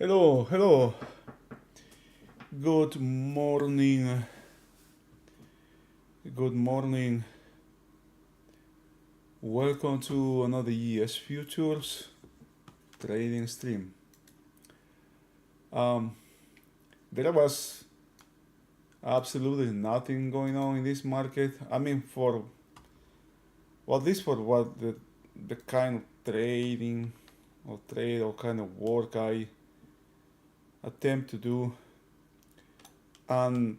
Hello, hello. Good morning. Good morning. Welcome to another ES Futures trading stream. Um, there was absolutely nothing going on in this market. I mean, this for what the kind of trading or trade or kind of work I attempt to do, and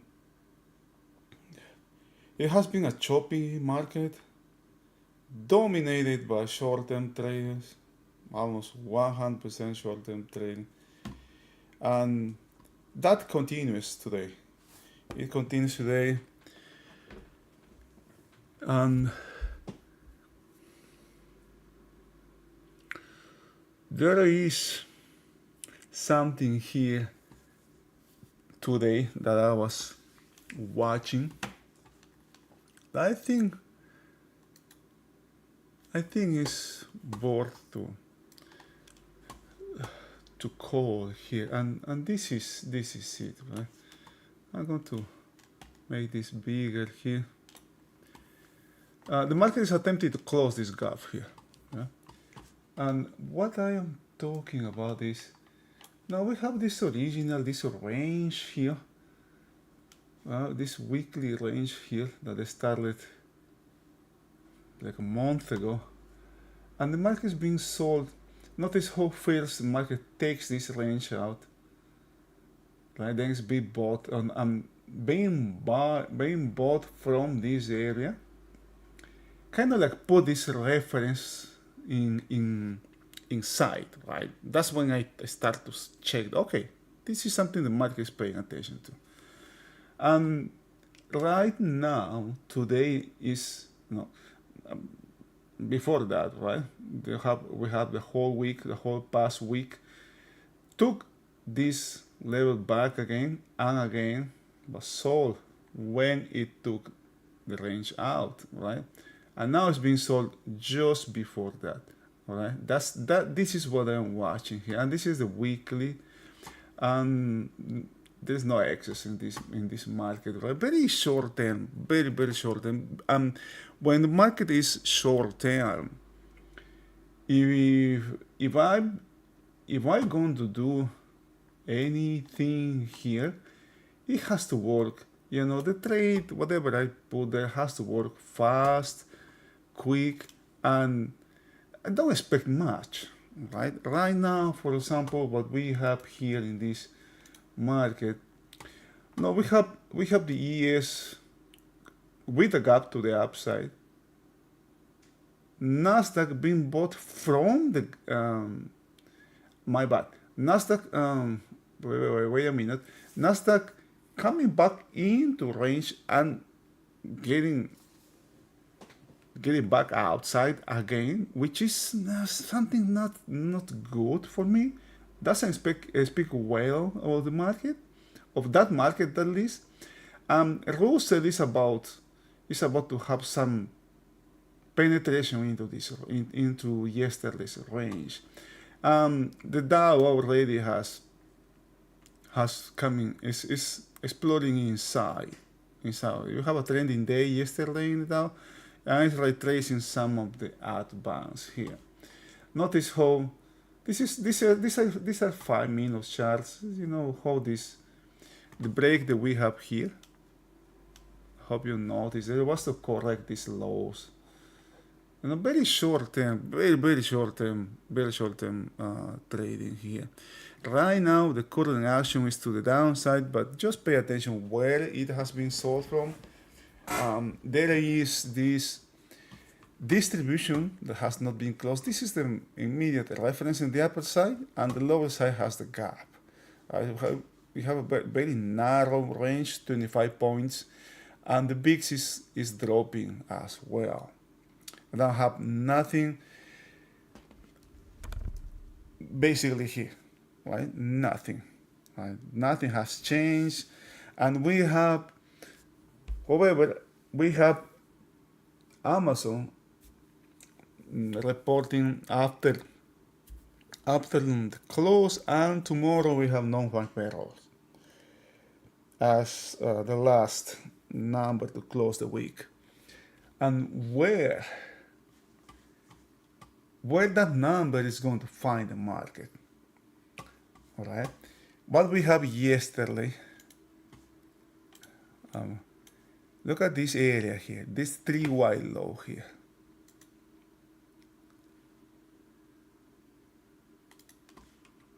it has been a choppy market dominated by short-term traders, almost 100% short-term trading, and that continues today. It continues today, and there is something here today that I was watching. I think it's worth to call here, and this is it, right? I'm going to make this bigger here. The market is attempting to close this gap here, yeah? And what I am talking about is, now we have this range here, this weekly range here that started like a month ago, and the market is being sold. Notice how first the market takes this range out, right? Then it's being bought and being bought from this area. Kind of like put this reference inside, right? That's when I start to check. Okay, this is something the market is paying attention to. And right now, today is before that, right? We have the whole past week, took this level back again and again, but sold when it took the range out, right? And now it's being sold just before that. All right, this is what I'm watching here, and this is the weekly, and there's no excess in this market, right? Very short term, very short term. When the market is short term, if I'm going to do anything here, it has to work. The trade, whatever I put there, has to work fast, quick, and I don't expect much, right? Right now, for example, what we have here in this market, no, we have the ES with a gap to the upside. Nasdaq being bought from the my bad. Nasdaq wait a minute. Nasdaq coming back into range and getting back outside again, which is something not good for me. Doesn't speak well of the market, of that market at least. Russell is about to have some penetration into yesterday's range. The Dow already has coming is exploring inside. You have a trending day yesterday in the Dow, and it's retracing some of the advance here. Notice how these are 5-minute charts. You know how the break that we have here. Hope you notice it was to correct these lows. Very short term, very short term trading here. Right now, the current action is to the downside, but just pay attention where it has been sold from. There is this distribution that has not been closed. This is the immediate reference in the upper side, and the lower side has the gap. We have a very narrow range, 25 points, and the VIX is dropping as well. I don't have nothing basically here, right? Nothing, right? Nothing has changed, and we have, however, we have Amazon reporting after afternoon close, and tomorrow we have non-farm payrolls as the last number to close the week. And where that number is going to find the market. All right, what we have yesterday, look at this area here, this 3Y low here.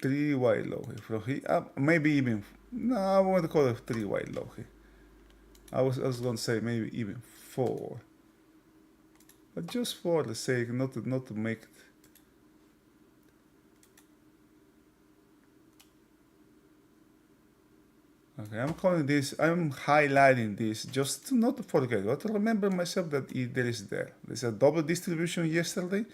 Three-Y low here, from here, maybe even, no, I want to call it 3Y low here. I was going to say maybe even 4. But just for the sake, not to make it. Okay, I'm calling this, I'm highlighting this just to not to forget, but to remember myself that there's a double distribution yesterday.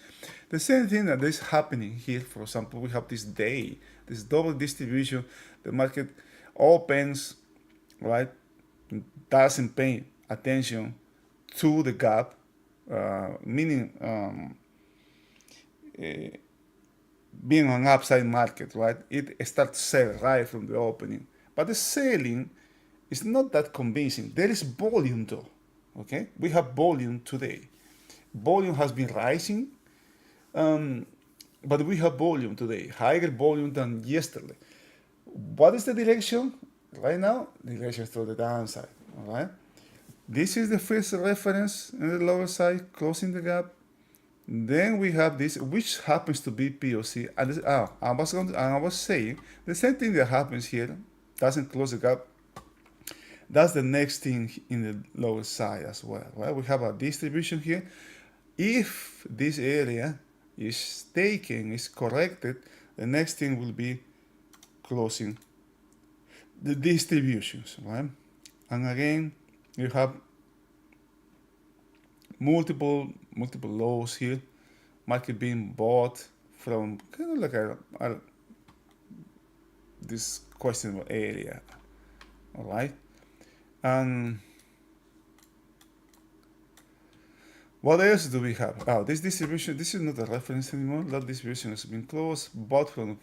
The same thing that is happening here. For example, we have this day, this double distribution. The market opens, right, doesn't pay attention to the gap, meaning being an upside market, right? It starts to sell right from the opening. But the selling is not that convincing. There is volume though, okay? We have volume today. Volume has been rising, but we have volume today, higher volume than yesterday. What is the direction right now? The direction is to the downside, all right? This is the first reference in the lower side, closing the gap. Then we have this, which happens to be POC. I was saying the same thing that happens here doesn't close the gap. That's the next thing in the lower side as well. Right? We have a distribution here. If this area is taken, is corrected, the next thing will be closing the distributions. Right? And again, you have multiple lows here. Market being bought from kind of like a this questionable area. All right, and what else do we have? Oh, this distribution, this is not a reference anymore. That distribution has been closed, bought from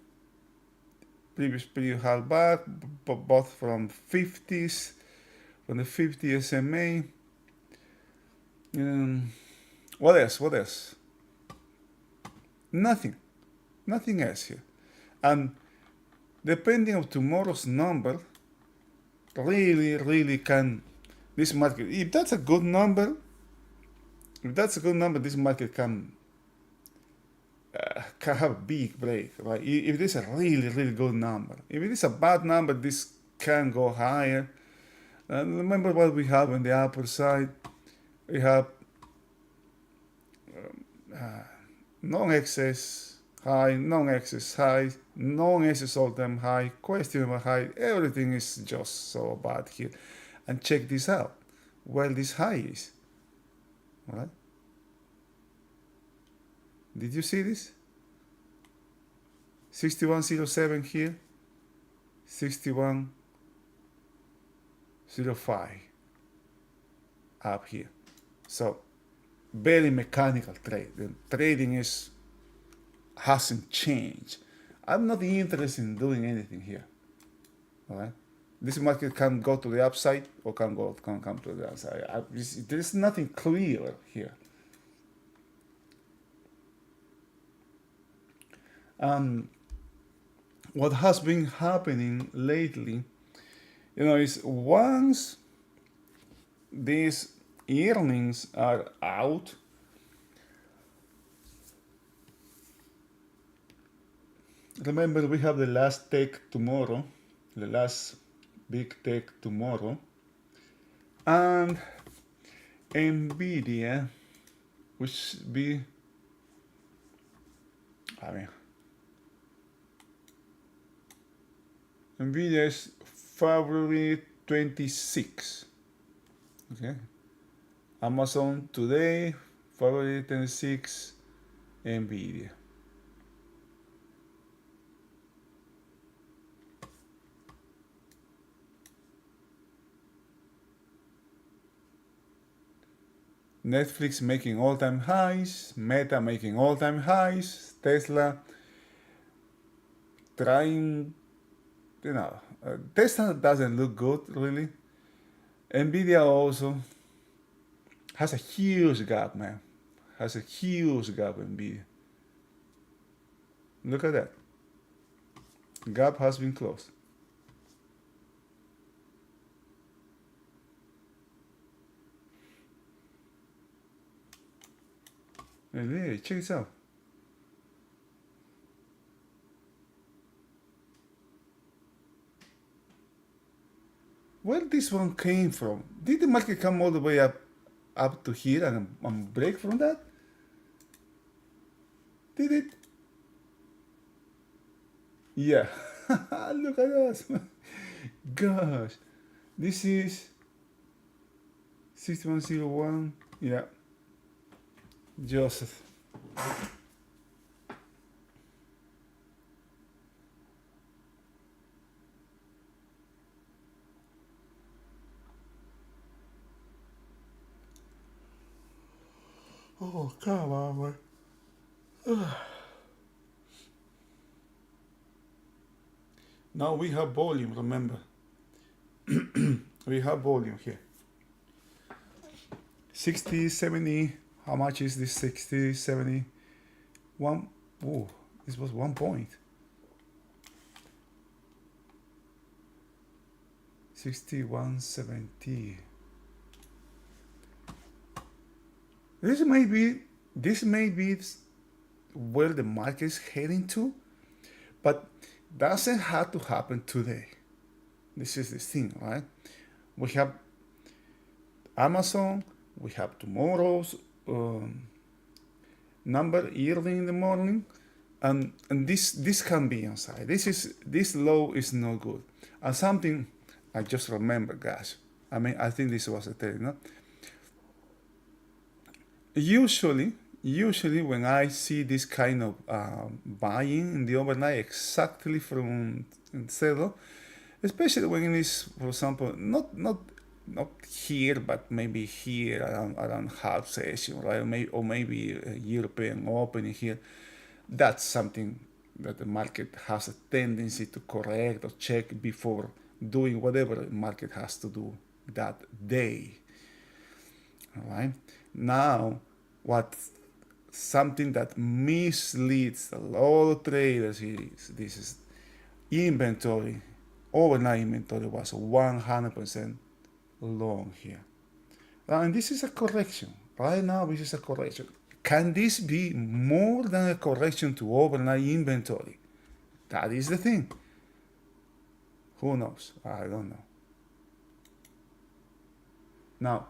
previous period held back, bought from 50s, from the 50 SMA. What else? Nothing else here. And depending on tomorrow's number, really can this market, if that's a good number, this market can have a big break, right? If this is a really good number. If it is a bad number, this can go higher. Remember what we have on the upper side. We have non-excess high, non-excess high, non-excess all-time high, questionable high. Everything is just so bad here. And check this out, where this high is. All right? Did you see this? 6107 here, 6105 up here. So very mechanical trade. The trading hasn't changed. I'm not interested in doing anything here. All right? This market can go to the upside or can come to the downside. There's nothing clear here. What has been happening lately, is once these earnings are out, remember we have the last tech tomorrow, the last big tech tomorrow, and Nvidia, which be, Nvidia is February 26. Okay. Amazon today, February 26, Nvidia. Netflix making all-time highs, Meta making all-time highs, Tesla trying, Tesla doesn't look good really. Nvidia also has a huge gap, man. Has a huge gap, Nvidia. Look at that. Gap has been closed. Hey, check this out. Where this one came from? Did the market come all the way up to here and break from that? Did it? Yeah. Look at us. Gosh. This is 6101. Yeah. Joseph. Oh, come on, man. Now we have volume, remember. We have volume here. 60, 70. How much is this? 60, 70. One. Oh, this was 1 point. 6170. This may be where the market is heading to, but doesn't have to happen today. This is the thing, right? We have Amazon, we have tomorrow's number early in the morning, and this can be inside. This low is no good. And something I just remember, guys. I think this was a trade, no? Usually when I see this kind of buying in the overnight exactly from Celo, especially when it is, for example, not here, but maybe here around half session, right? Or maybe a European opening here, that's something that the market has a tendency to correct or check before doing whatever the market has to do that day. All right. Now, what something that misleads a lot of traders is this is inventory. Overnight inventory was 100% long here. And this is a correction. Right now, this is a correction. Can this be more than a correction to overnight inventory? That is the thing. Who knows? I don't know. Now,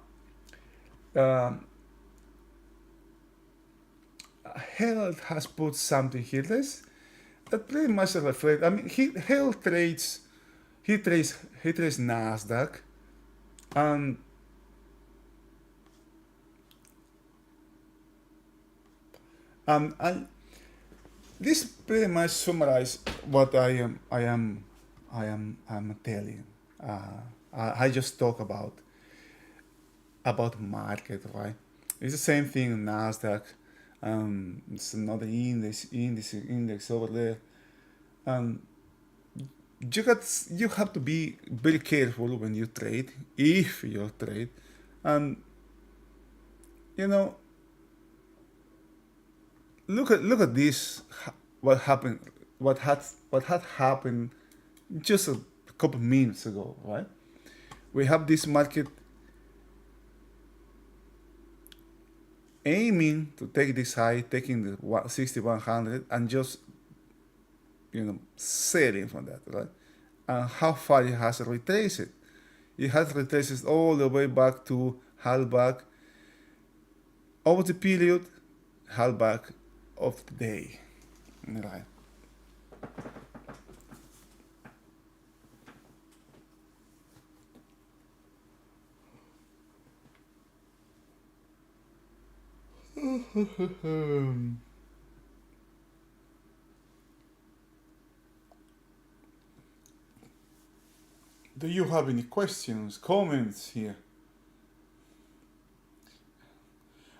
Harold has put something here. That pretty much reflects. Harold trades. He trades Nasdaq, and this pretty much summarizes what I'm telling. I just talk about market, right? It's the same thing in Nasdaq. It's another index over there. You have to be very careful when you trade, if you trade, and look at this. What happened? What had happened just a couple minutes ago, right? We have this market aiming to take this high, taking the 6100 and just selling from that, right? And how far it has retraced it. It has retraced all the way back to halfback over the period, halfback of the day, right? Do you have any questions, comments here?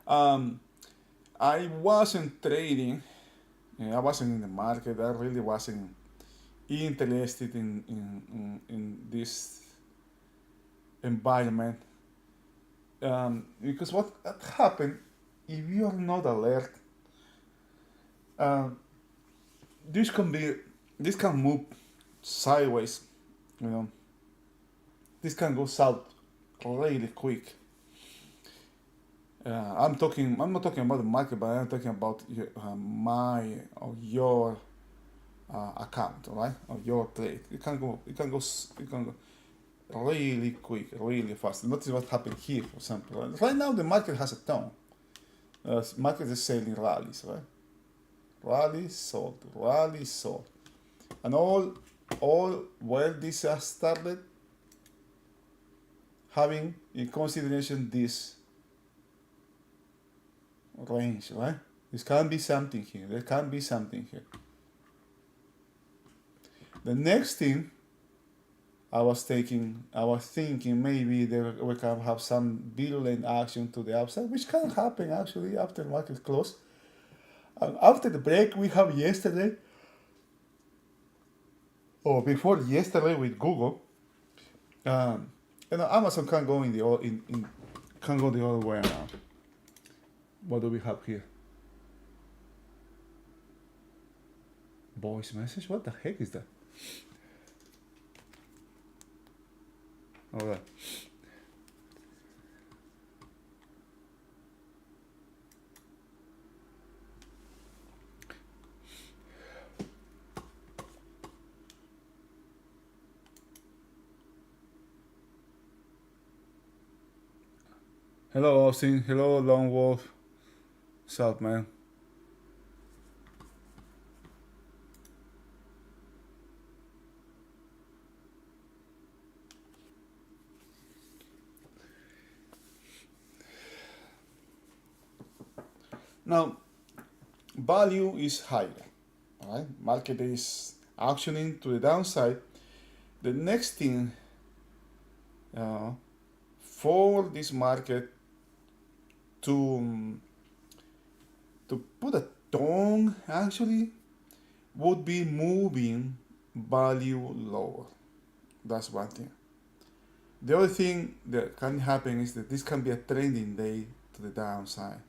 I wasn't trading. I wasn't in the market. I really wasn't interested in this environment, because what happened if you are not alert, uh, this can be this can move sideways, you know. This can go south really quick. I'm not talking about the market, but I'm talking about my or your account, right? Or your trade. It can go really quick, really fast. Notice what happened here, for example. Right now, the market has a tone. Market is selling rallies, right? Rally sold, and all while this has started, having in consideration this range, right? This can be something here. There can be something here. The next thing I was thinking maybe we can have some virulent action to the upside, which can happen actually after market close. After the break we have yesterday, or before yesterday with Google, Amazon can go can go the other way around. What do we have here? Voice message? What the heck is that? All right. Hello, Austin. Hello, Lone Wolf. What's up, man? Now, value is higher, right? Market is auctioning to the downside. The next thing for this market to put a tone actually would be moving value lower. That's one thing. The other thing that can happen is that this can be a trending day to the downside.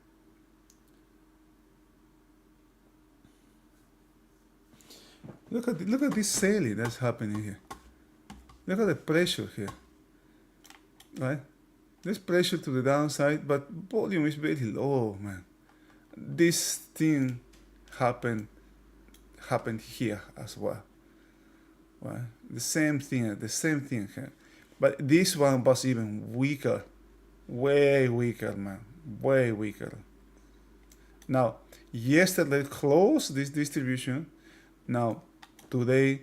Look at this selling that's happening here. Look at the pressure here, right? There's pressure to the downside, but volume is very low, man. This thing happened here as well, right? The same thing here, but this one was even weaker, way weaker, man, way weaker. Now, yesterday closed this distribution. Now, today,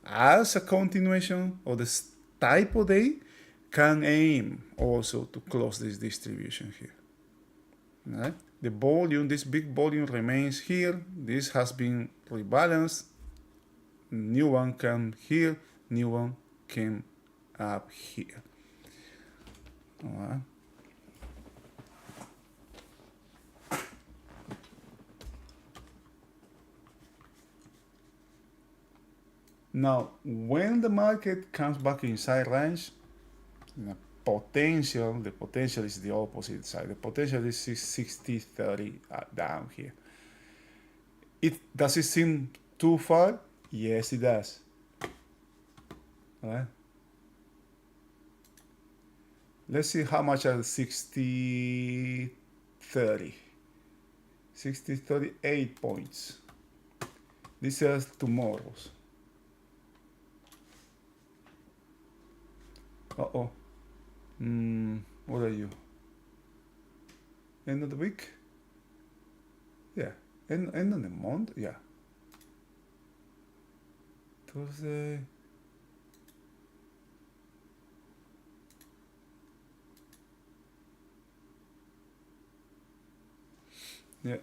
as a continuation of this type of day, can aim also to close this distribution here. Right? The volume, this big volume remains here. This has been rebalanced. New one came here. New one came up here. All right. Now, when the market comes back inside range, the potential is the opposite side. The potential is 60-30 down here. Does it seem too far? Yes, it does. All right. Let's see how much are 60-30. 60-30, 8 points. This is tomorrow's. Uh-oh. What are you? End of the week? Yeah. End of the month? Yeah. Thursday. Yeah.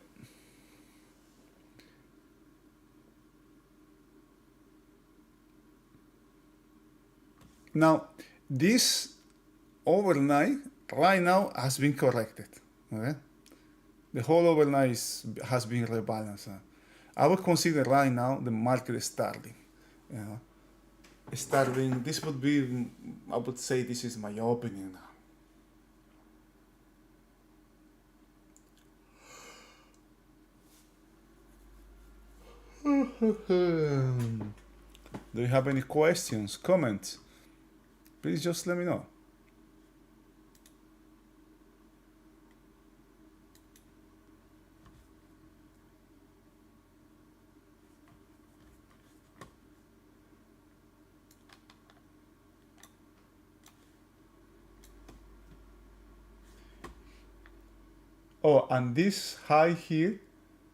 Now, this overnight right now has been corrected. Okay? The whole overnight has been rebalanced. I would consider right now the market starting. know, starting. This would be, I would say, this is my opening now. Do you have any questions, comments? Please just let me know. Oh, and this high here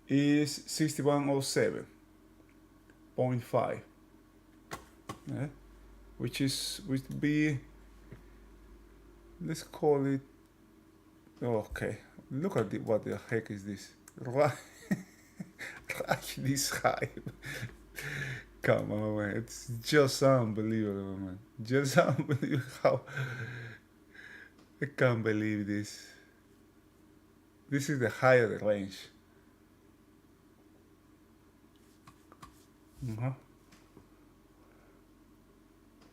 is 6107.5, yeah? Which would be, let's call it, okay, look at what the heck is this, right, right this high. Come on, man, it's just unbelievable, man, just unbelievable how, I can't believe this. This is the high of the range.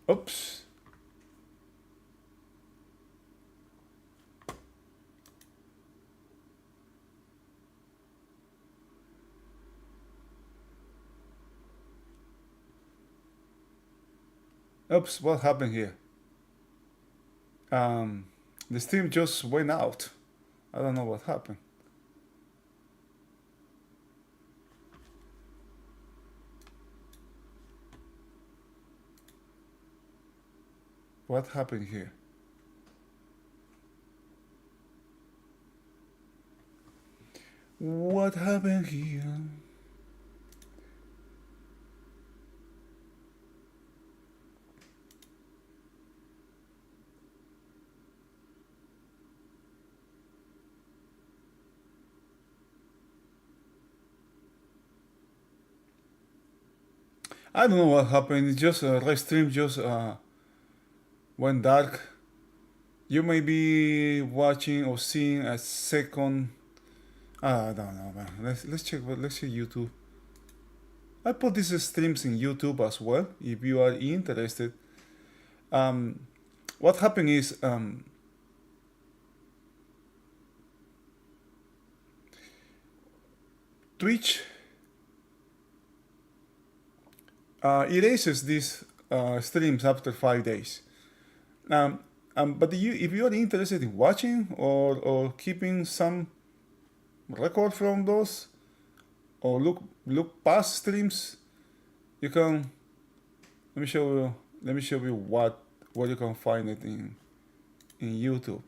Oops. Oops, what happened here? The stream just went out. I don't know what happened. What happened here? What happened here? I don't know what happened. It just Restream just went dark. You may be watching or seeing a second. I don't know, man. Let's check. Let's see YouTube. I put these streams in YouTube as well. If you are interested. What happened is Twitch erases these streams after 5 days. But if you are interested in watching or keeping some record from those, or look past streams, you can. Let me show you where you can find it in YouTube.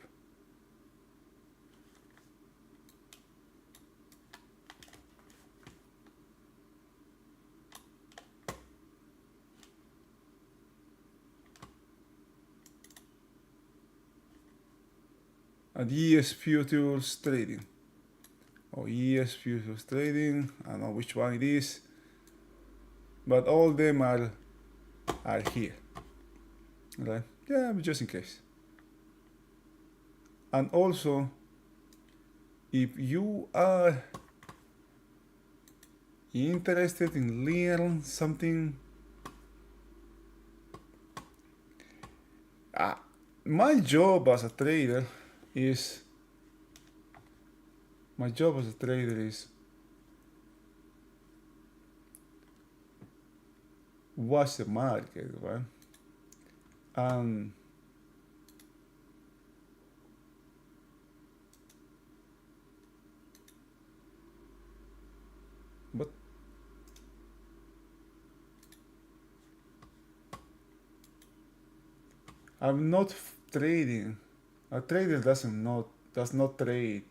At ES Futures Trading, or ES Futures Trading, I don't know which one it is, but all of them are here, right? Yeah, but just in case. And also, if you are interested in learn something, my job as a trader is watch the market, right? But I'm not trading. A trader does not trade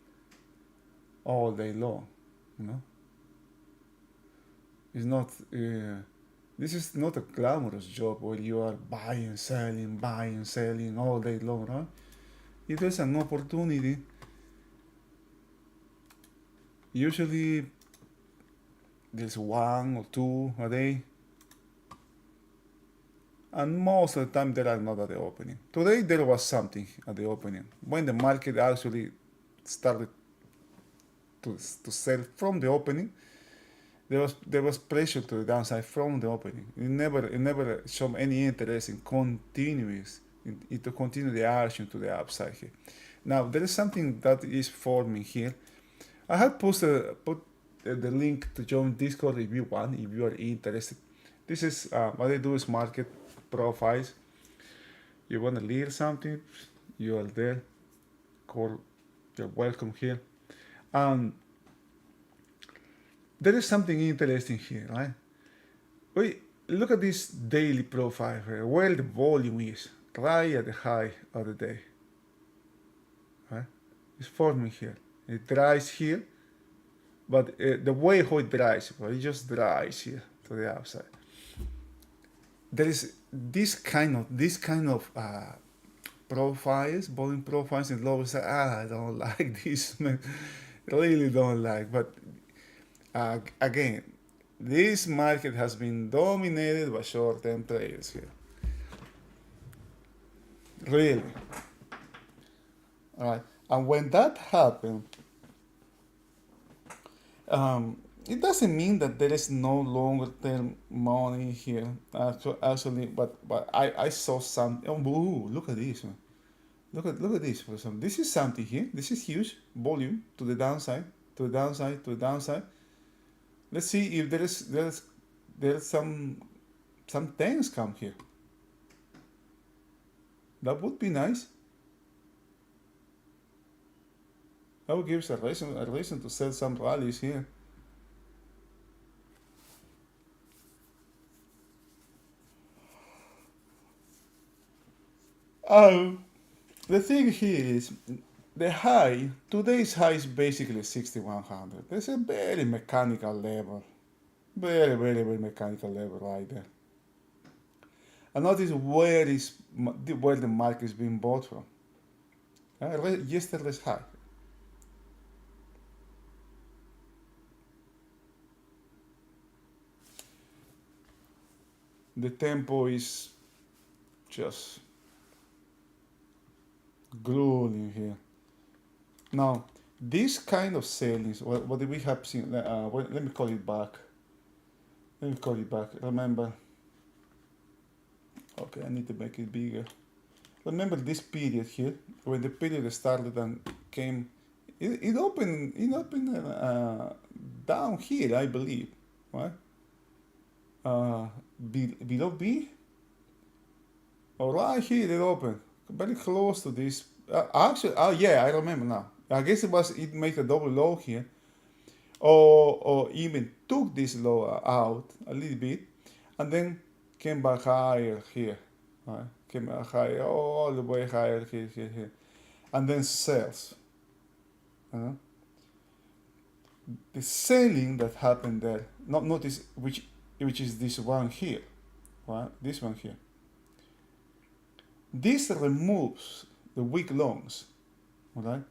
all day long, you know. It's not. This is not a glamorous job where you are buying, selling all day long, right? If there's an opportunity, usually there's one or two a day, and most of the time there are not at the opening. Today there was something at the opening when the market actually started to sell from the opening. there was pressure to the downside from the opening. It never showed any interest in continuous in to continue the action to the upside here. Now there is something that is forming here. I have put the link to join Discord if you want, if you are interested. This is what I do is market profiles. You want to learn something, you are there. Call, you're welcome here. Um, there is something interesting here, right? We look at this daily profile here, where the volume is, right at the high of the day. Right? It's forming here. It dries here, but the way how it dries, well, it just dries here to the upside. There is this kind of profiles, volume profiles, and low side. I don't like this, man. Really don't like. But again, this market has been dominated by short-term traders here. Really. All right. And when that happened, it doesn't mean that there is no longer term money here. Actually, but I saw some. Oh, ooh, look at this, man. Look at this for some. This is something here. This is huge volume to the downside, to the downside, to the downside. Let's see if there's some things come here. That would be nice. That would give us a reason to sell some rallies here. The thing here is the high, today's high is basically 6100. There's a very mechanical level. Very, very, very mechanical level right there. And notice where the market is being bought from. Yesterday's high. The tempo is just grueling here. Now, this kind of sellings, what we have seen, let me call it back. Let me call it back. Remember, okay, I need to make it bigger. Remember this period here, when the period started and came, it opened down here, I believe, right? Below B, or right here it opened, very close to this. Actually, yeah, I remember now. I guess it made a double low here, or even took this low out a little bit, and then came back higher here, right? Came back higher, all the way higher here, and then sells. The selling that happened there, not notice which is this one here, right? This one here. This removes the weak longs, right?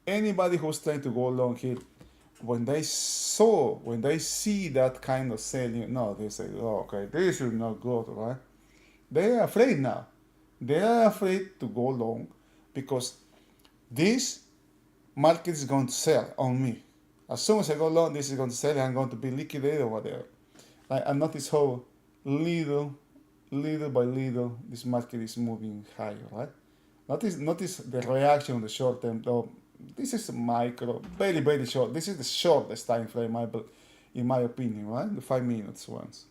Anybody who's trying to go long here, when they see that kind of selling, no, they say, oh, okay, this is not good, right? They are afraid now. They are afraid to go long because this market is going to sell on me. As soon as I go long, this is going to sell, and I'm going to be liquidated or whatever. And notice how little by little this market is moving higher, right? Notice the reaction on the short term, though. This is micro, very, very short. This is the shortest time frame, in my opinion, right? The 5 minutes ones.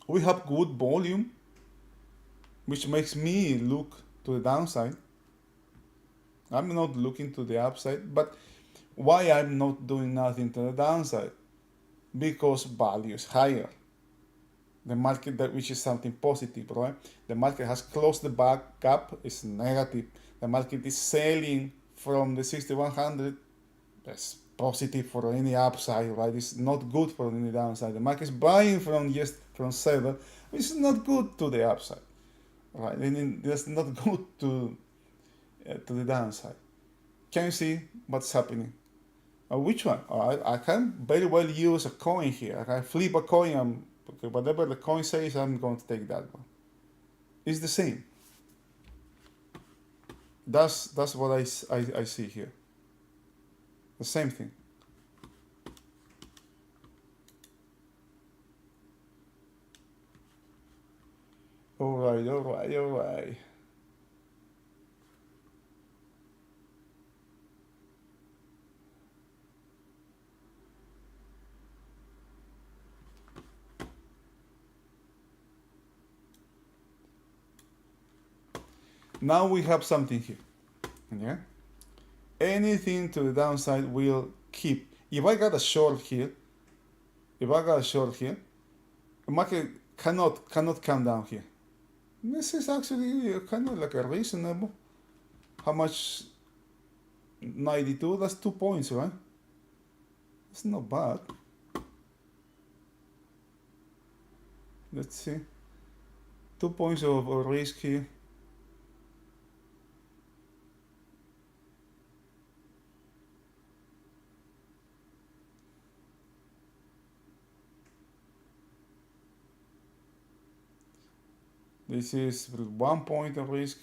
We have good volume, which makes me look to the downside. I'm not looking to the upside, but why I'm not doing nothing to the downside? Because value is higher. The market, which is something positive, right? The market has closed the back gap, it's negative. The market is selling from the 6100. That's positive for any upside, right? It's not good for any downside. The market is buying from 7, which is not good to the upside, right? And it's not good to the downside. Can you see what's happening? Which one? I can very well use a coin here. I can flip a coin. Okay, whatever the coin says, I'm going to take that one. It's the same. That's what I see here. The same thing. All right, all right, all right. Now we have something here. Yeah. Anything to the downside will keep. If I got a short here, the market cannot come down here. This is actually kind of like a reasonable. How much? 92. That's 2 points, right? It's not bad. Let's see. 2 points of risk here. This is 1 point of risk.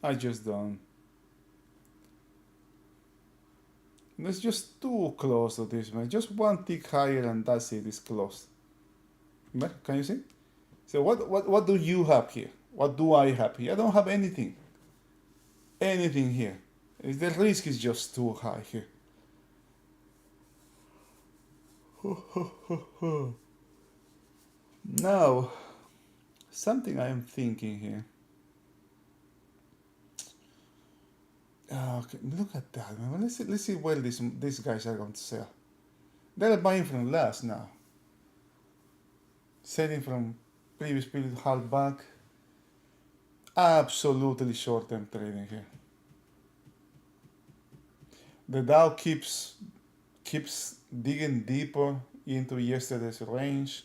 I just don't. It's just too close to this, man. Just one tick higher and that's it. It's closed. Can you see? So what do you have here? What do I have here? I don't have anything. Anything here. The risk is just too high here. Now, something I am thinking here. Okay, look at that, man. Let's see where these guys are going to sell. They're buying from last now. Selling from previous period half back. Absolutely short-term trading here. The Dow keeps digging deeper into yesterday's range.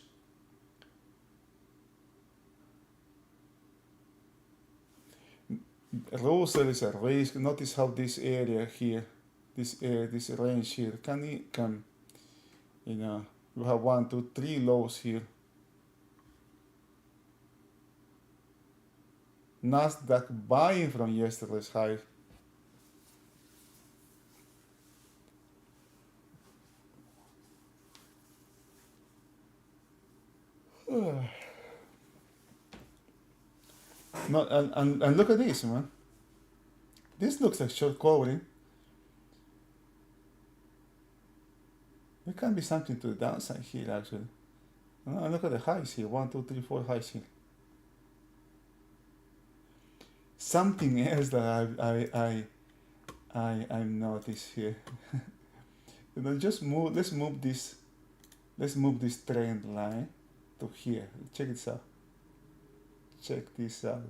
Russell is a risk. Notice how this area here, this range here, can you know, you have 1, 2, 3 lows here. Nasdaq buying from yesterday's high. No, and look at this, man. This looks like short covering. There can be something to the downside here, actually. And look at the highs here. 1, 2, 3, 4 highs here. Something else that I noticed here. You know, just move. Let's move this. Let's move this trend line to here. Check this out. Check this out.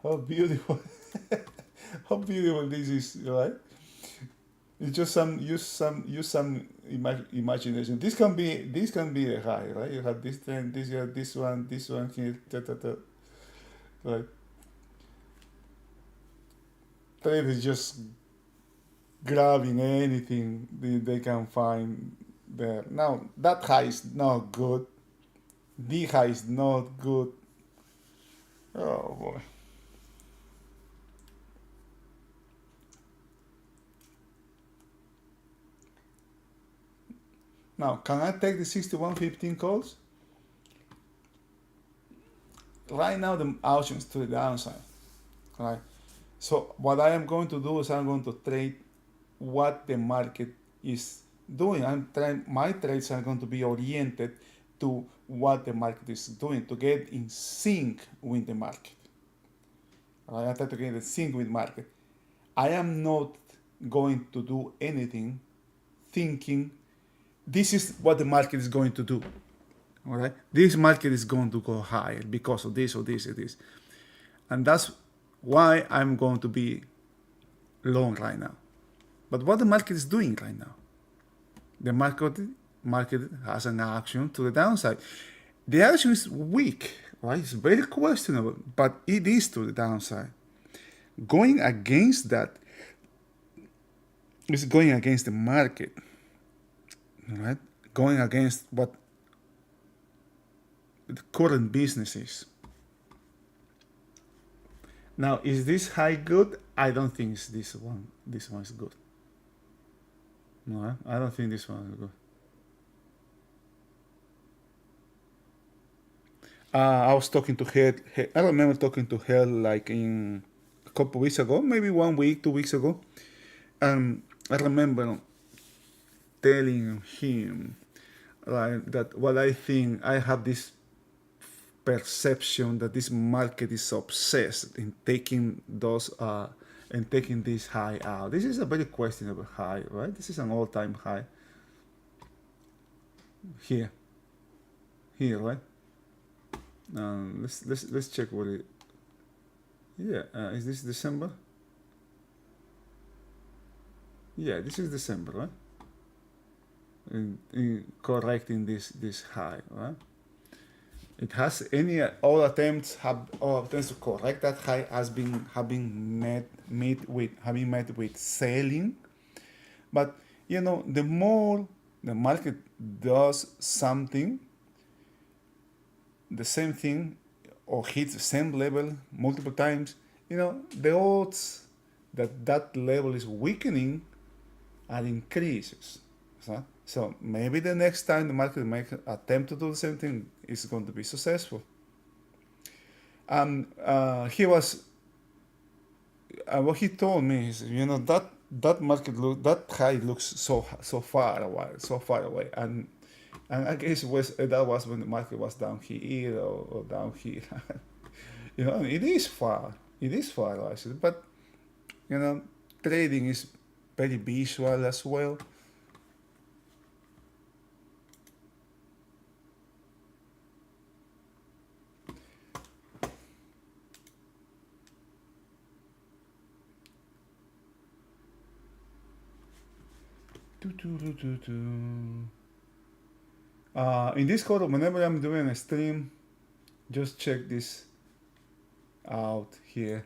How beautiful! How beautiful this is, right? It's just use some imagination. This can be a high, right? You have this trend, this one here, right? Trade is just grabbing anything they can find there. Now that high is not good. The high is not good. Oh boy. Now, can I take the 61.15 calls? Right now, the options to the downside. Right. So what I am going to do is I'm going to trade what the market is doing. My trades are going to be oriented to what the market is doing to get in sync with the market. Right? I try to get in sync with market. I am not going to do anything thinking this is what the market is going to do. All right, this market is going to go higher because of this or this or this, and that's why I'm going to be long right now. But what the market is doing right now, the market has an action to the downside. The action is weak, right? It's very questionable, but it is to the downside. Going against that is going against the market, right? Going against what the current business is. Now, is this high good? I don't think it's this one. This one is good. No, I don't think this one is good. I was talking to her. I remember talking to her like in a couple weeks ago, maybe 1 week, 2 weeks ago. I remember telling him like that what I think. I have this perception that this market is obsessed in taking those and taking this high out. This is a very questionable high, right? This is an all-time high here, right? Let's check what it. Yeah, is this December? Yeah, this is December, right? Correcting this high, right? It has any all attempts to correct that high has been met with selling, but the more the market does something, the same thing, or hits the same level multiple times, the odds that that level is weakening are increases. So maybe the next time the market makes an attempt to do the same thing is going to be successful. He was what he told me is, that market that high looks so far away, and I guess that was when the market was down here or down here. It is far. It is far, actually, but trading is very visual as well. In Discord, whenever I'm doing a stream, just check this out here.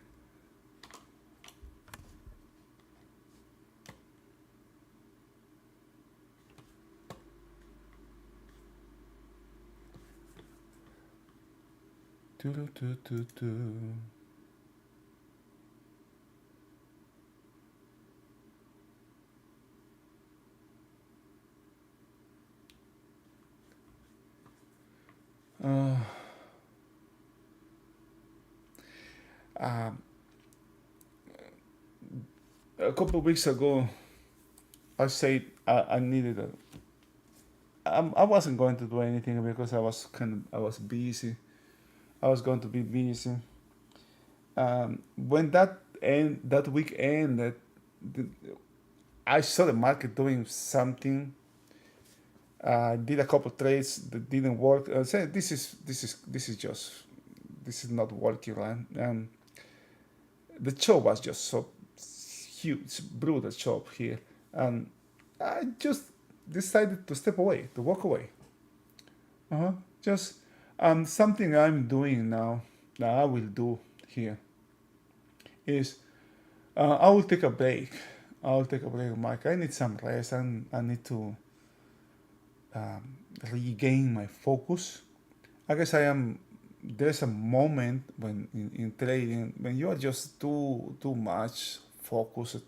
Uh, a couple of weeks ago, I said I needed I wasn't going to do anything because I was busy. I was going to be busy. When that week ended, I saw the market doing something. Did a couple trades that didn't work. I said this is not working, right? The chop was just so huge, brutal chop here, and I just decided to step away, to walk away. Just something I'm doing now that I will do here is I will take a break. I'll take a break, Mike. I need some rest, and I need to regain my focus. I guess there's a moment when in trading when you are just too much focused.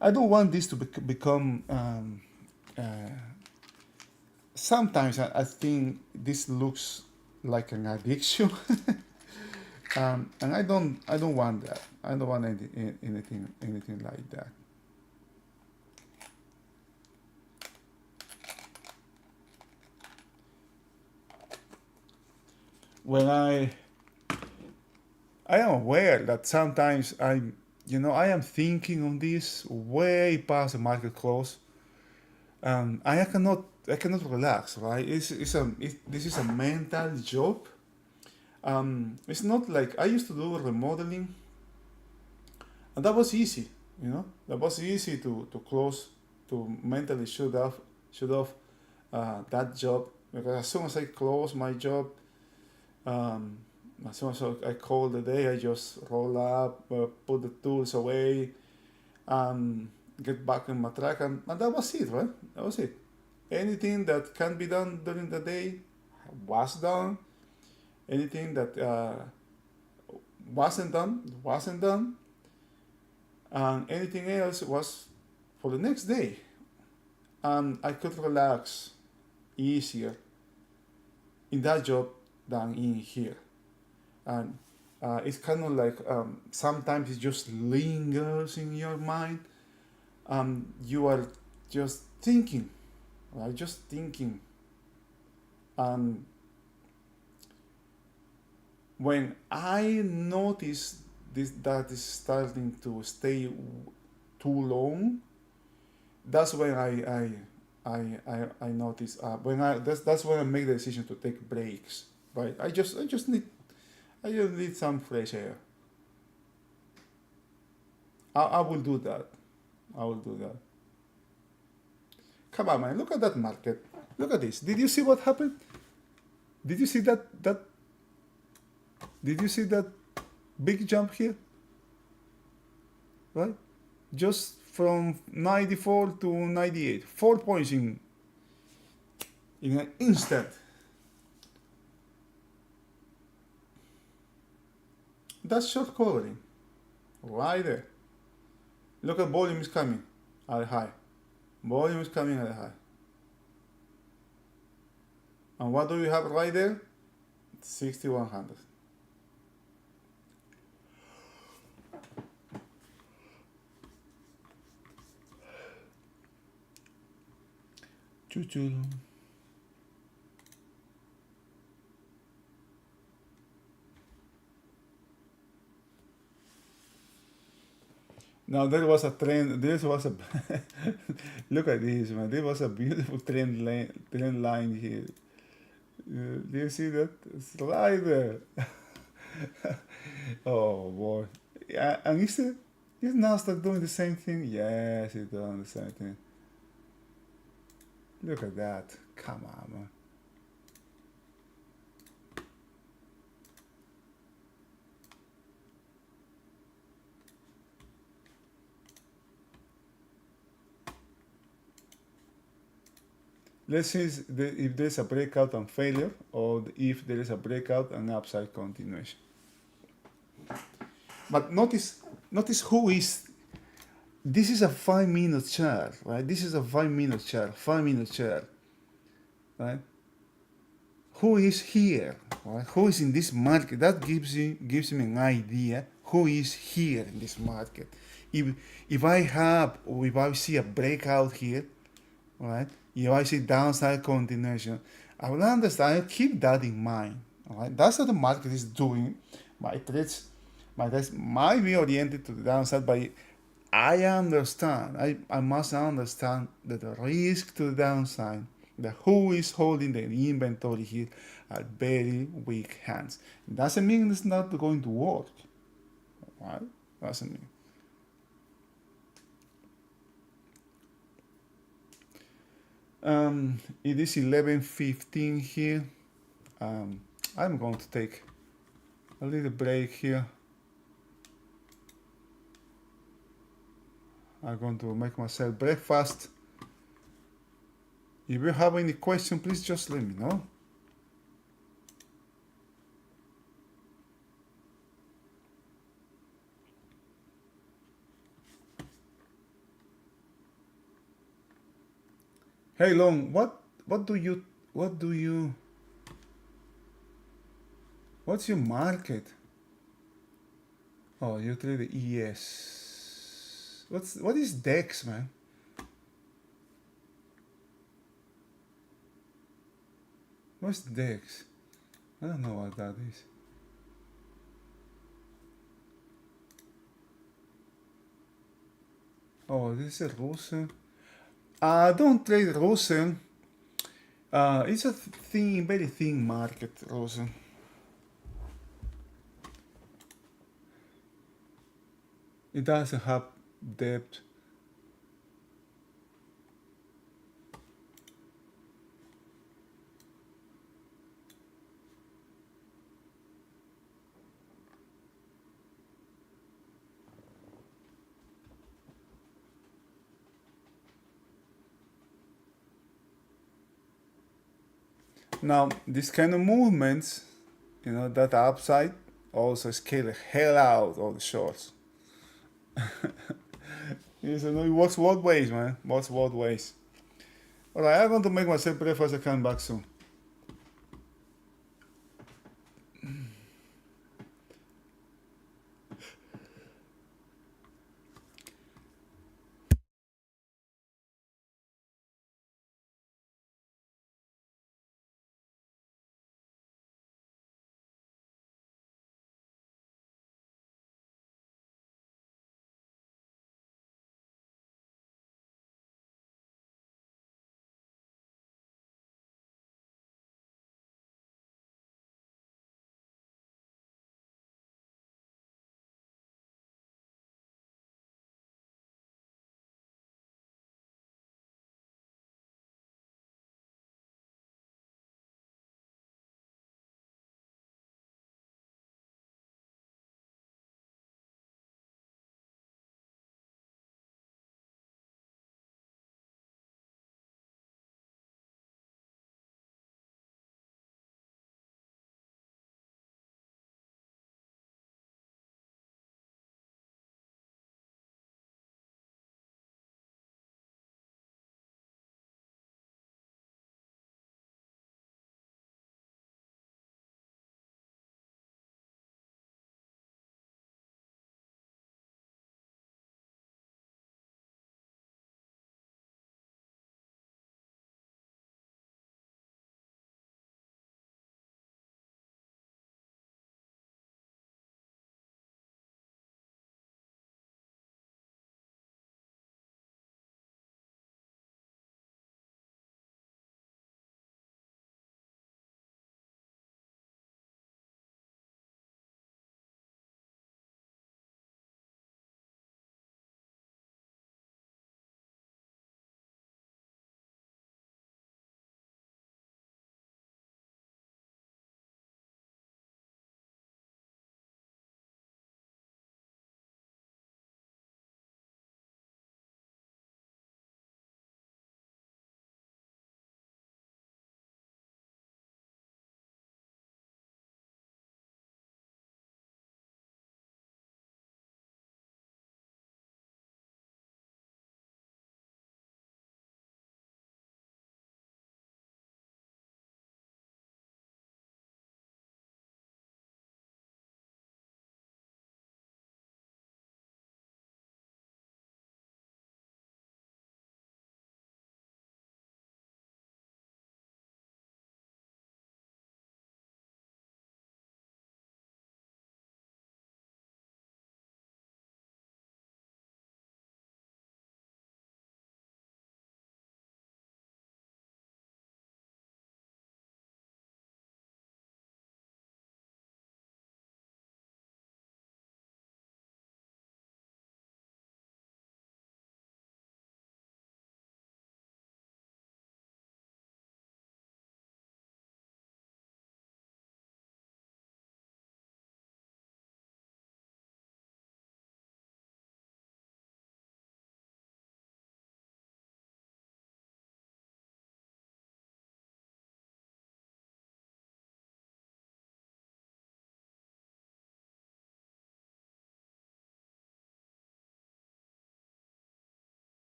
I don't want this to become. Sometimes I think this looks like an addiction, and I don't want that. I don't want anything like that. When I am aware that sometimes I am thinking on this way past the market close, I cannot relax, right? This is a mental job. It's not like I used to do remodeling, and that was easy. That was easy to close, to mentally shut off that job, because as soon as I close my job, um, as soon as I call the day, I just roll up, put the tools away, get back on my track, and that was it, right? That was it. Anything that can be done during the day was done. Anything that wasn't done, and anything else was for the next day. And I could relax easier in that job than in here. And it's kind of like sometimes it just lingers in your mind. You are just thinking, right? Just thinking. And when I notice this that is starting to stay too long, that's when I notice when that's when I make the decision to take breaks. Right? I just need some fresh air. I will do that. I will do that. Come on, man! Look at that market. Look at this. Did you see what happened? Did you see that? Did you see that big jump here? Right? Just from 94 to 98, 4 points in an instant. That's short covering, right there. Look at volume is coming at a high. Volume is coming at a high. And what do we have right there? 6100. Choo-choo. Now there was a trend. This was a look at this, man. There was a beautiful trend line here. Do you see that? It's right there. Oh boy. Yeah, and is Nasdaq doing the same thing? Yes, it's doing the same thing. Look at that. Come on, man. Let's see if there's a breakout and failure, or if there is a breakout and upside continuation. But notice who is. This is a 5-minute chart, right? This is a 5-minute chart. 5-minute chart, right? Who is here, right? Who is in this market? That gives me an idea who is here in this market. If I see a breakout here, right? If I see downside continuation, I will understand. I keep that in mind. All right, that's what the market is doing. My trades might be oriented to the downside, but I understand. I must understand that the risk to the downside, that who is holding the inventory here, are very weak hands. It doesn't mean it's not going to work. Right? Doesn't mean. It is 11:15 here. I'm going to take a little break here. I'm going to make myself breakfast. If you have any question, please just let me know. Hey Long, what's your market? Oh, you trade the ES. What is DEX, man? What's DEX? I don't know what that is. Oh, this is Russian. Don't trade Russian. It's a very thin market, Russian. It doesn't have depth. Now, this kind of movements, that upside, also scale the hell out of the shorts. Yes, I know it works both ways, man. Works both ways. Alright, I'm going to make myself breakfast. I come back soon.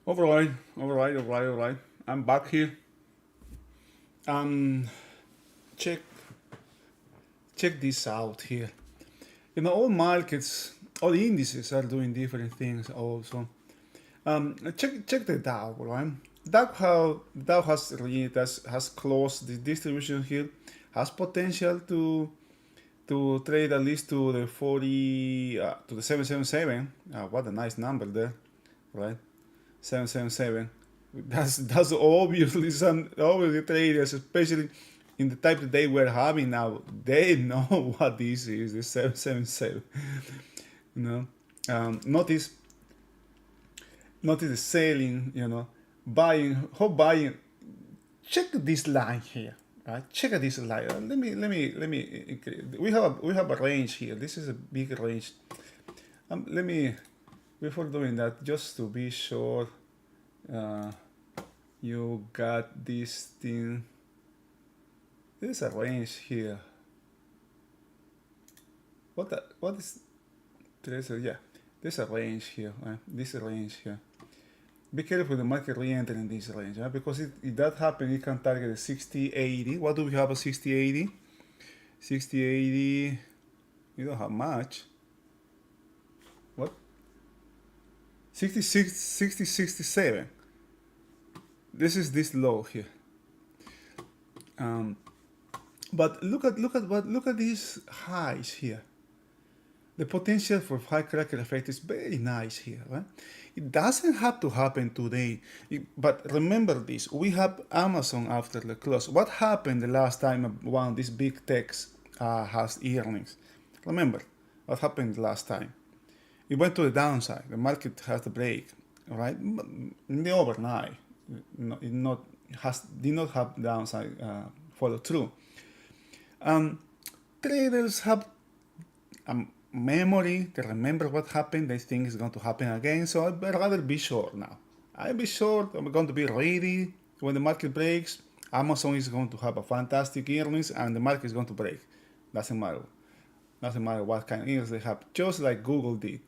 All right. I'm back here. Um, check check this out here. All markets, all indices are doing different things also. Check the Dow, right? Dow has really has closed the distribution here, has potential to trade at least to the 40 to the 777. What a nice number there, right? 777. That's obviously some obviously traders, especially in the type that they were having now, they know what this is, the 777. You know, notice the selling. Buying. How buying? Check this line here. Right? Check this line. Let me. We have a range here. This is a big range. Let me, before doing that, just to be sure, uh, you got this thing. There's a range here. What is yeah, there's a range here, right? This range here. Be careful the market re-enter in this range, right? Because if that happens, it can target a 60-80. What do we have a 60-80? 60-80, we don't have much. What? 66, 67. This is this low here. But look at these highs here. The potential for firecracker effect is very nice here, right? It doesn't have to happen today, but remember this: we have Amazon after the close. What happened the last time one of these big techs has earnings? Remember what happened the last time? It went to the downside. The market has the break, right? In the overnight, did not have downside follow through. Traders have memory to remember what happened. They think it's going to happen again, so I'd rather be short now. I'll be short. I'm going to be ready when the market breaks. Amazon is going to have a fantastic earnings, and the market is going to break. Doesn't matter. Doesn't matter what kind of earnings they have. Just like Google did.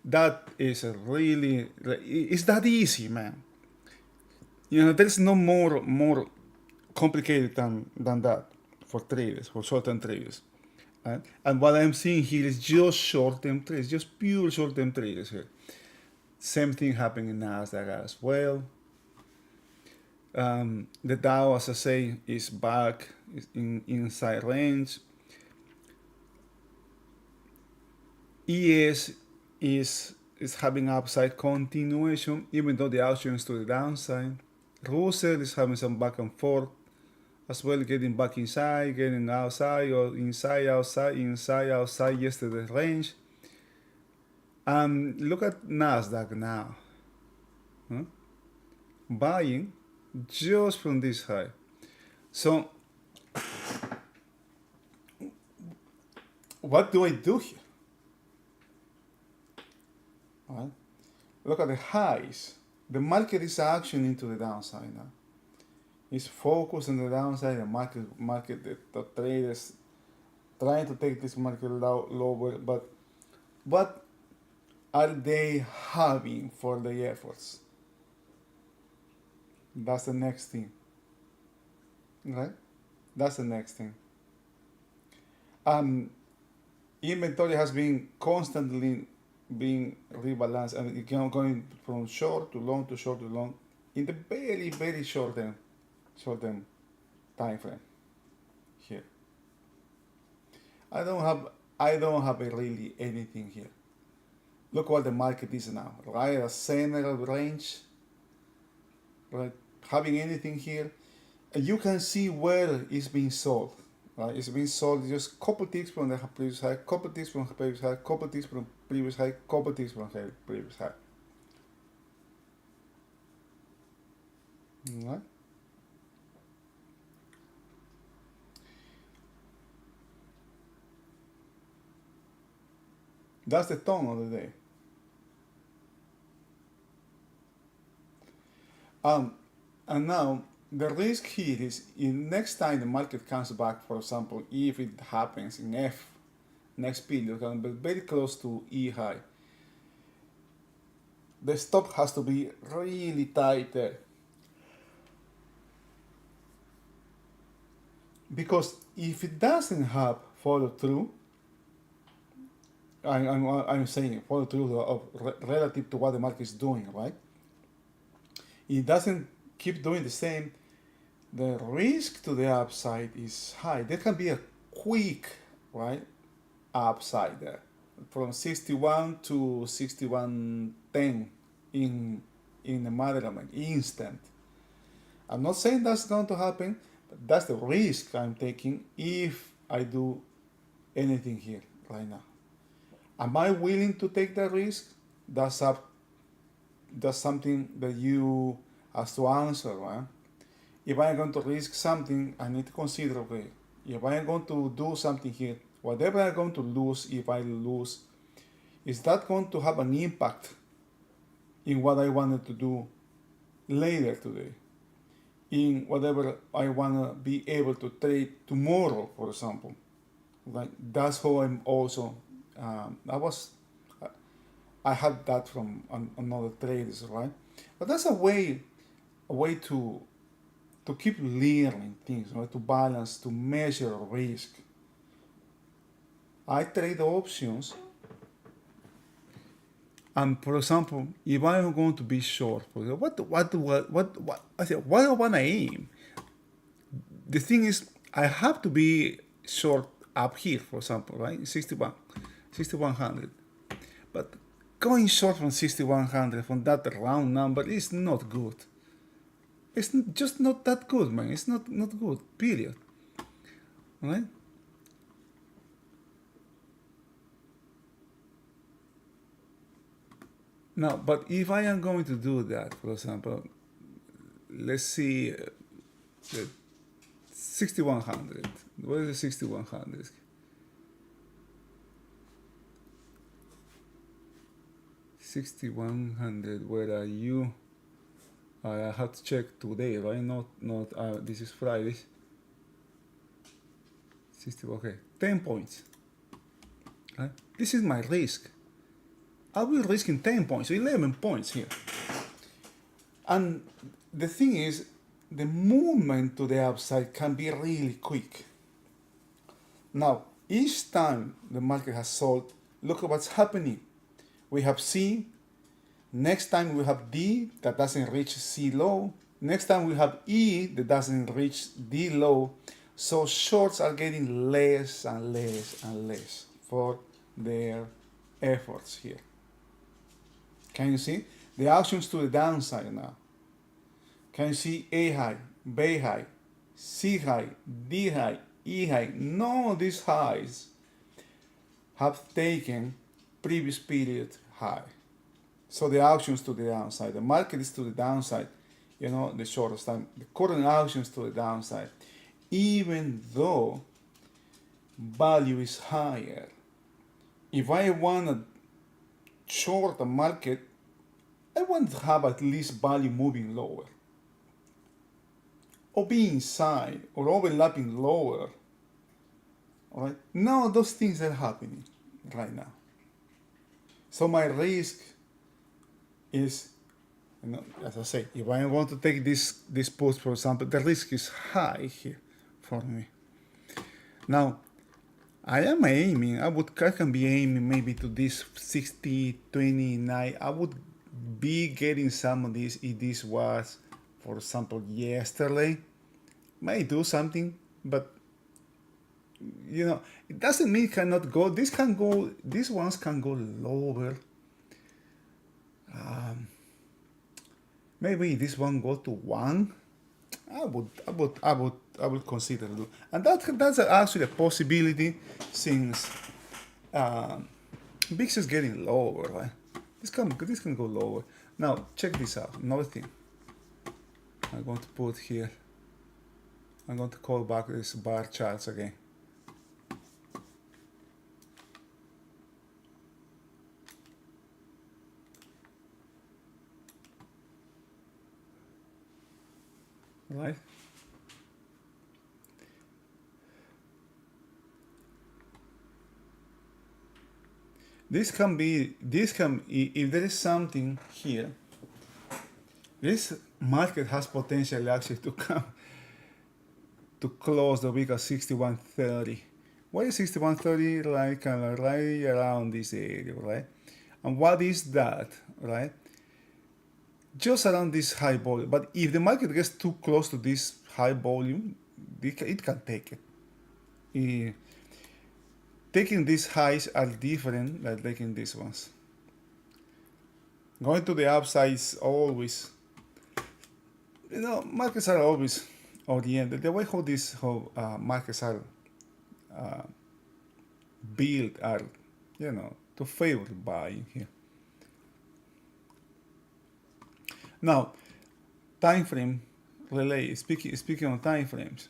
That is it's that easy, man. There's no more complicated than that for traders, for short-term traders. And what I'm seeing here is just short-term trades, just pure short-term traders here. Same thing happening in Nasdaq as well. The Dow, as I say, is back, is inside range. ES is having upside continuation, even though the option is to the downside. Russell is having some back and forth as well, getting back inside, getting outside, or inside, outside yesterday's range. Look at Nasdaq now. Buying just from this high. So, what do I do here? Right. Look at the highs. The market is actioning into the downside now. It's focused on the downside. The market, the traders trying to take this market lower, but what are they having for the efforts? That's the next thing, right? That's the next thing. Inventory has been constantly being rebalanced, and it can going from short to long to short to long in the very, very short term time frame here. I don't have really anything here. Look what the market is now, right? A center of range, right? Having anything here, you can see where it's being sold. Right? It's being sold just couple ticks from the previous high, couple ticks from the previous high, couple ticks from previous high, couple ticks from the previous high. Right? That's the tone of the day. And now the risk here is in next time the market comes back, for example, if it happens in F next period, can be very close to E high. the stop has to be really tight there. Because if it doesn't have follow through, I'm saying follow through of relative to what the market is doing, right? It doesn't keep doing the same, the risk to the upside is high. There can be a quick, right, upside there from 61 to 61.10 in a matter of an instant. I'm not saying that's going to happen, but that's the risk I'm taking if I do anything here right now. Am I willing to take that risk? That's something that you have to answer, right? If I'm going to risk something, I need to consider, okay, if I'm going to do something here, whatever I'm going to lose, if I lose, is that going to have an impact in what I wanted to do later today? In whatever I want to be able to trade tomorrow, for example. Like that's how I'm also, I had that from another traders, right? But that's a way to keep learning things, right? To balance, to measure risk. I trade options, and for example, if I'm going to be short, for example, what I say, what I want to aim. The thing is, I have to be short up here, for example, right? 6100. But going short from 6100 from that round number is not good. It's just not that good, man. It's not good, period. Right? Now, but if I am going to do that, for example, let's see, 6100. What is the 6100? $6,100. Where are you? I have to check today, right? Not. This is Friday. 60. Okay, 10 points. Right? This is my risk. I will risk in 10 points, 11 points here. And the thing is, the movement to the upside can be really quick. Now, each time the market has sold, look at what's happening. We have C. Next time we have D that doesn't reach C low. Next time we have E that doesn't reach D low. So shorts are getting less and less and less for their efforts here. Can you see? The options to the downside now. Can you see A high, B high, C high, D high, E high? None of these highs have taken previous period high. So the options to the downside, the market is to the downside, the shortest time. The current options to the downside, even though value is higher. If I want to short the market, I want to have at least value moving lower, or be inside, or overlapping lower. All right? None of those things are happening right now. So my risk is, as I say, if I want to take this put, for example, the risk is high here for me. Now, I am aiming, I can be aiming maybe to this 60.29. I would be getting some of these if this was, for example, yesterday. May do something, but it doesn't mean it cannot go. These ones can go lower. Maybe this one go to 1. I would consider it. And that's actually a possibility, since VIX is getting lower, right? This can go lower. Now check this out. Another thing I'm going to put here. I'm going to call back this bar charts again. Right? if there is something here, this market has potential actually to come to close the week at 61.30. What is 61.30? Like right around this area, right? And what is that, right? Just around this high volume. But if the market gets too close to this high volume, it can take it. Taking these highs are different than taking these ones. Going to the upside is always, markets are always oriented. The way how markets are built are, to favor buying here. Now, time frame relay. Speaking on time frames,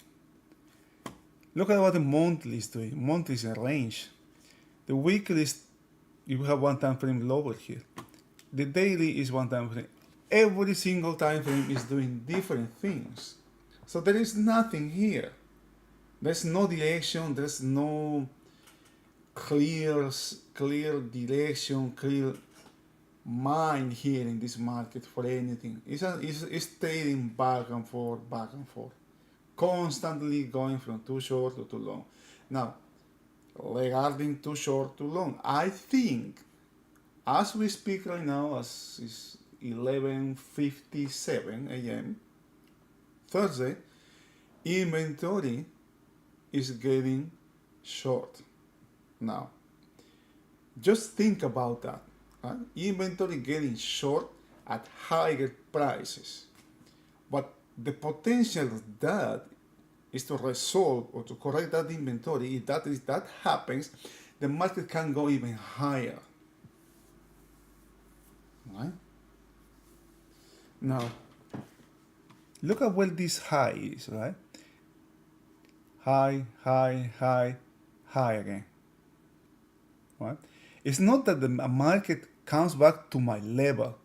look at what the monthly is doing. Monthly is a range. The weekly is, you have one time frame lower here. The daily is one time frame. Every single time frame is doing different things. So there is nothing here. There's no direction. There's no clear direction, clear mind here in this market for anything. It's trading back and forth, constantly going from too short to too long. Now, regarding too short, too long, I think as we speak right now, as is 11:57 a.m. Thursday, inventory is getting short. Now, just think about that. Right? Inventory getting short at higher prices. But the potential of that is to resolve or to correct that inventory. If that happens, the market can go even higher. Right? Now, look at where this high is, right? High, high, high, high again. Right? It's not that the market comes back to my level.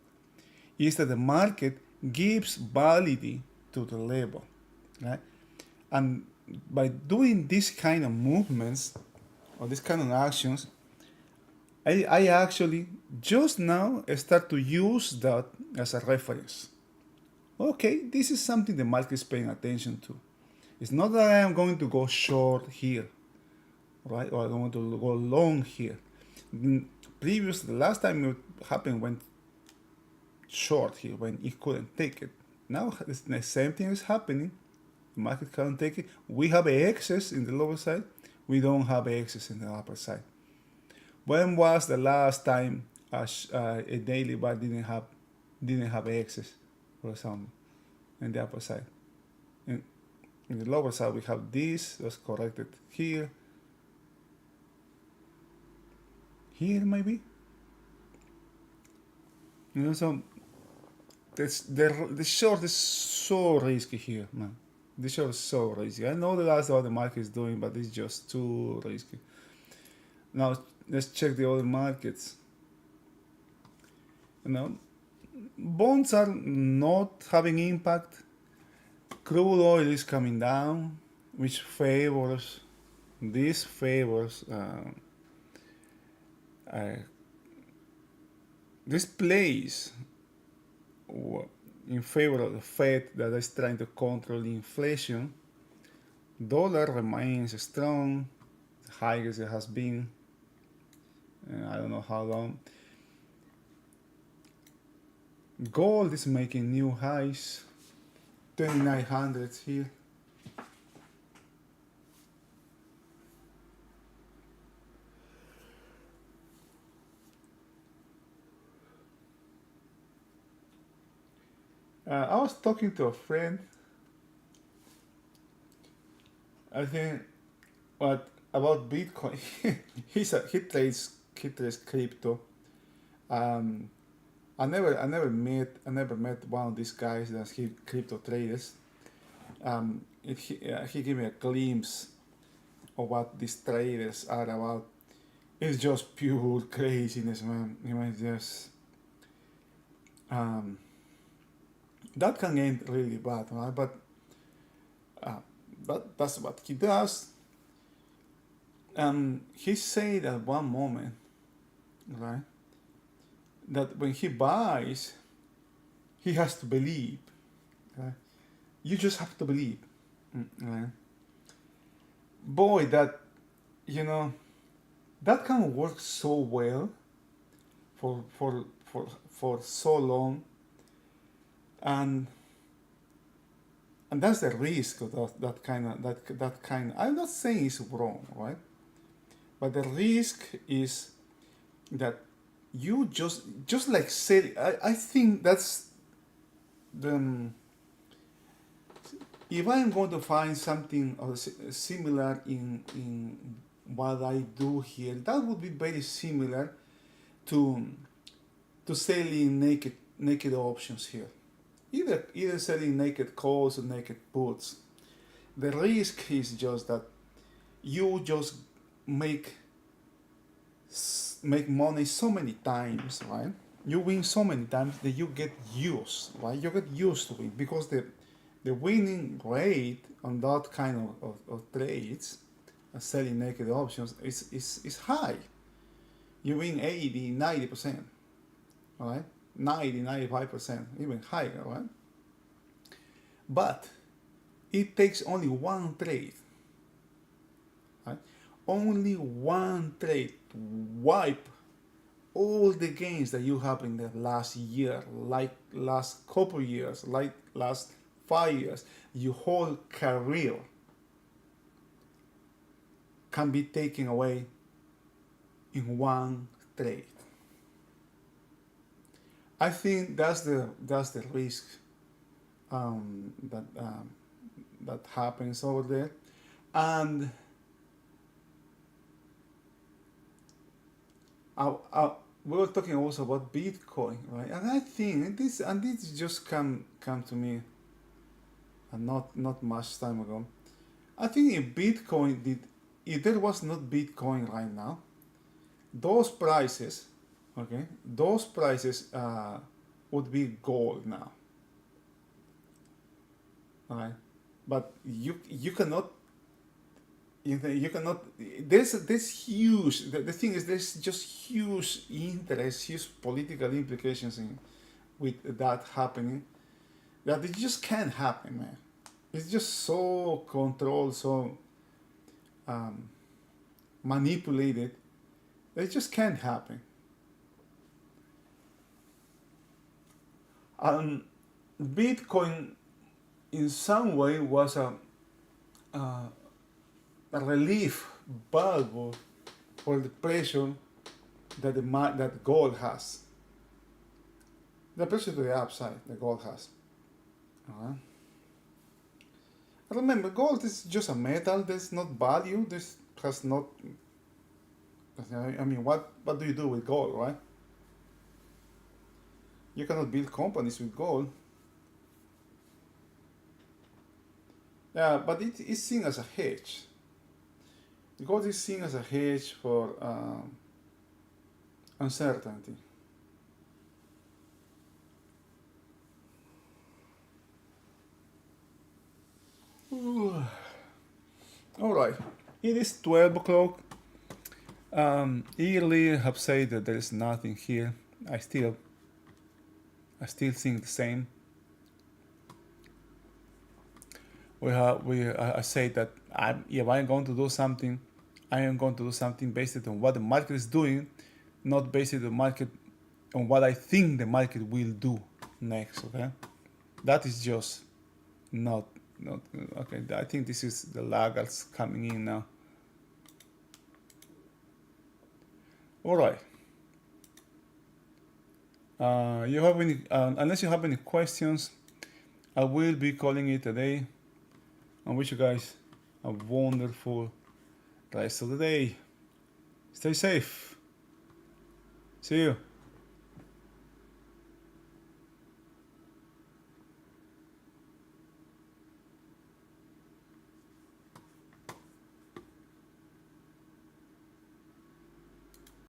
It's that the market gives validity to the level. Right? And by doing this kind of movements or this kind of actions, I actually just now start to use that as a reference. Okay, this is something the market is paying attention to. It's not that I am going to go short here, right? Or I'm going to go long here. The last time it happened, went short here when it couldn't take it. Now the same thing is happening. The market can't take it. We have excess in the lower side. We don't have excess in the upper side. When was the last time a daily bar didn't have excess, for example, in the upper side? In the lower side, we have this was corrected here. Here maybe. So the short is so risky here, man. The short is so risky. I know that's what the market is doing, but it's just too risky. Now let's check the other markets. Bonds are not having impact. Crude oil is coming down, which favors this plays in favor of the Fed that is trying to control inflation. Dollar remains strong, the highest it has been. I don't know how long. Gold is making new highs, 2,900 here. I was talking to a friend. I think about Bitcoin. he trades crypto. I never met one of these guys that's crypto traders. He gave me a glimpse of what these traders are about. It's just pure craziness, man. Just that can end really bad, right? But that's what he does. He said at one moment right? That when he buys, he has to believe. Right? You just have to believe. Right? Boy, that you know that can work so well for so long, and that's the risk of that kind of that kind. I'm not saying it's wrong, right? But the risk is that you just like said. I think that's the if I'm going to find something similar in what I do here, that would be very similar to selling naked options here. Either selling naked calls or naked puts. The risk is just that you just make make money so many times, right? You win so many times that you get used, right? You get used to it because the winning rate on that kind of trades, selling naked options, is high. You win 80, 90%, all right? 90, 95%, even higher, right? But it takes only one trade, right? Only one trade to wipe all the gains that you have in the last year, like last couple years, like last 5 years, your whole career can be taken away in one trade. I think that's the risk that happens over there, and we were talking also about Bitcoin, right? And I think this just come to me, and not much time ago. I think if there was not Bitcoin right now, those prices, okay, those prices would be gold now, right? But you cannot you cannot there's huge the thing is there's just huge interest, huge political implications in with that happening, that it just can't happen, man. It's just so controlled, so um, manipulated, that it just can't happen. And Bitcoin in some way was a relief valve for the pressure that gold has. The pressure to the upside that gold has. Remember, gold is just a metal. There's not value. This has not. I mean, what do you do with gold, right? You cannot build companies with gold. Yeah, but it is seen as a hedge. Gold is seen as a hedge for uncertainty. All right, it is 12 o'clock. Earlier have said that there is nothing here. I still think the same. I say that if I'm going to do something, I am going to do something based on what the market is doing, not based on the market on what I think the market will do next. Okay, that is just not okay. I think this is the laggards coming in now. All right. You have any? Unless you have any questions, I will be calling it a day. I wish you guys a wonderful rest of the day. Stay safe. See you.